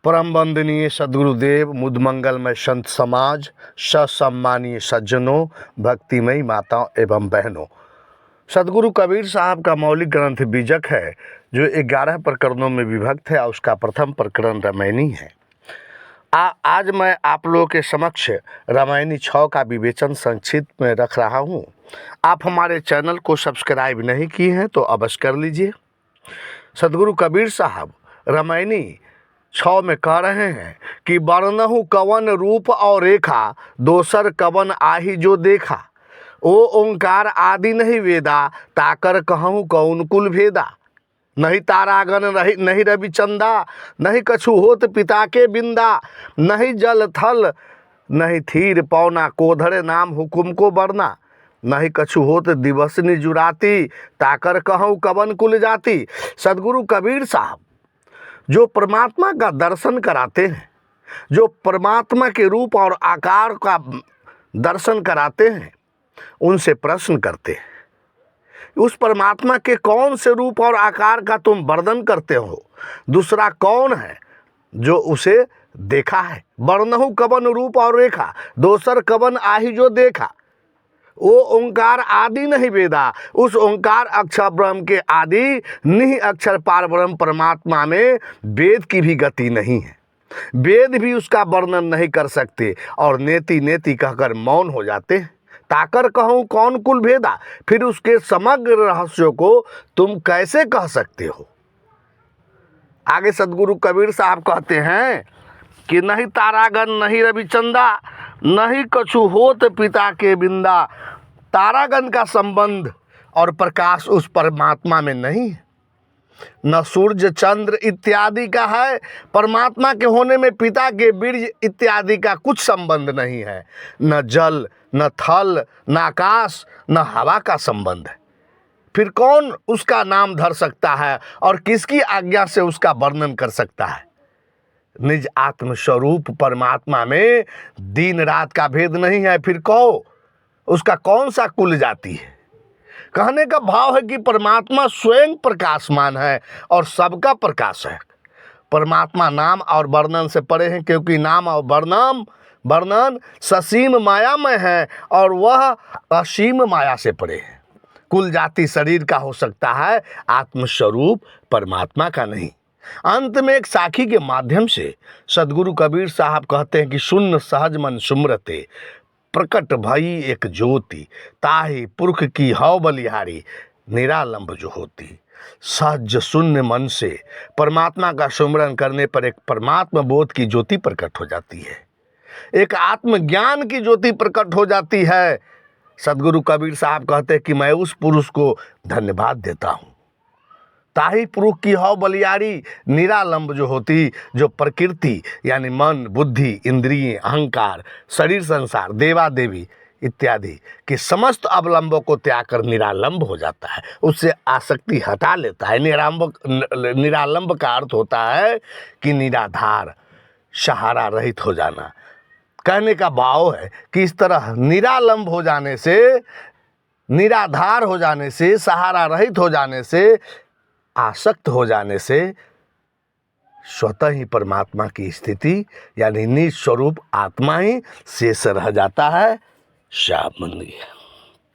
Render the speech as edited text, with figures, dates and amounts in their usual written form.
परम वंदनीय सद्गुरुदेव, मुदमंगलमय संत समाज, ससम्मानीय सज्जनों, भक्तिमयी माताओं एवं बहनों, सदगुरु कबीर साहब का मौलिक ग्रंथ बीजक है जो 11 प्रकरणों में विभक्त है। उसका प्रथम प्रकरण रामायणी है। आज मैं आप लोगों के समक्ष रामायणी 6 का विवेचन संक्षिप्त में रख रहा हूँ। आप हमारे चैनल को सब्सक्राइब नहीं किए हैं तो अवश्य कर लीजिए। सदगुरु कबीर साहब रामायणी 6 में कह रहे हैं कि वर्णहु कवन रूप और रेखा, दोसर कवन आही जो देखा। ओ ओंकार आदि नहीं वेदा, ताकर कहूँ कौन कुल भेदा। नहीं तारागण नहीं रवि चंदा, नहीं कछु होत पिता के बिंदा। नहीं जल थल नहीं थीर पौना, कोधर नाम हुकुम को बरना। नहीं कछु होत दिवस निजुराती, ताकर कहूँ कवन कुल जाति। सदगुरु कबीर साहब जो परमात्मा का दर्शन कराते हैं, जो परमात्मा के रूप और आकार का दर्शन कराते हैं, उनसे प्रश्न करते हैं, उस परमात्मा के कौन से रूप और आकार का तुम वर्णन करते हो? दूसरा कौन है जो उसे देखा है? वर्णहु कवन रूप और रेखा, दोसर कवन आही जो देखा। वो ओंकार आदि नहीं वेदा, उस ओंकार अक्षर ब्रह्म के आदि निहि अक्षर पार ब्रह्म परमात्मा में वेद की भी गति नहीं है। वेद भी उसका वर्णन नहीं कर सकते और नेति नेति कहकर मौन हो जाते हैं। ताकर कहूँ कौन कुल भेदा, फिर उसके समग्र रहस्यों को तुम कैसे कह सकते हो? आगे सदगुरु कबीर साहब कहते हैं कि नहीं तारागण नहीं रविचंदा, नहीं कछु होत पिता के बिंदा। तारागण का संबंध और प्रकाश उस परमात्मा में नहीं है, न सूर्य चंद्र इत्यादि का है। परमात्मा के होने में पिता के बीज इत्यादि का कुछ संबंध नहीं है। न जल न थल न आकाश न हवा का संबंध है। फिर कौन उसका नाम धर सकता है और किसकी आज्ञा से उसका वर्णन कर सकता है? निज आत्मस्वरूप परमात्मा में दिन रात का भेद नहीं है। फिर कहो उसका कौन सा कुल जाति है? कहने का भाव है कि परमात्मा स्वयं प्रकाशमान है और सबका प्रकाश है। परमात्मा नाम और वर्णन से परे हैं, क्योंकि नाम और वर्णन ससीम माया में है और वह असीम माया से परे है। कुल जाति शरीर का हो सकता है, आत्मस्वरूप परमात्मा का नहीं। अंत में एक साखी के माध्यम से सदगुरु कबीर साहब कहते हैं कि शून्य सहज मन सुमरते, प्रकट भई एक ज्योति, ताहि पुरख की हौ बलिहारी, निरालंब जो होती। सहज शून्य मन से परमात्मा का सुमरन करने पर एक परमात्मा बोध की ज्योति प्रकट हो जाती है, एक आत्मज्ञान की ज्योति प्रकट हो जाती है। सदगुरु कबीर साहब कहते हैं कि मैं उस पुरुष को धन्यवाद देता हूँ। ताही पुरुष की हौ बलियारी, निरालंब जो होती, जो प्रकृति यानी मन बुद्धि इंद्रिय अहंकार शरीर संसार देवा देवी इत्यादि के समस्त अवलंबों को त्याग कर निरालंब हो जाता है, उससे आसक्ति हटा लेता है। निरालंब का अर्थ होता है कि निराधार सहारा रहित हो जाना। कहने का भाव है कि इस तरह निरालंब हो जाने से, निराधार हो जाने से, सहारा रहित हो जाने से, आसक्त हो जाने से स्वतः ही परमात्मा की स्थिति यानी निज स्वरूप आत्मा ही शेष रह जाता है। शाम मन गया।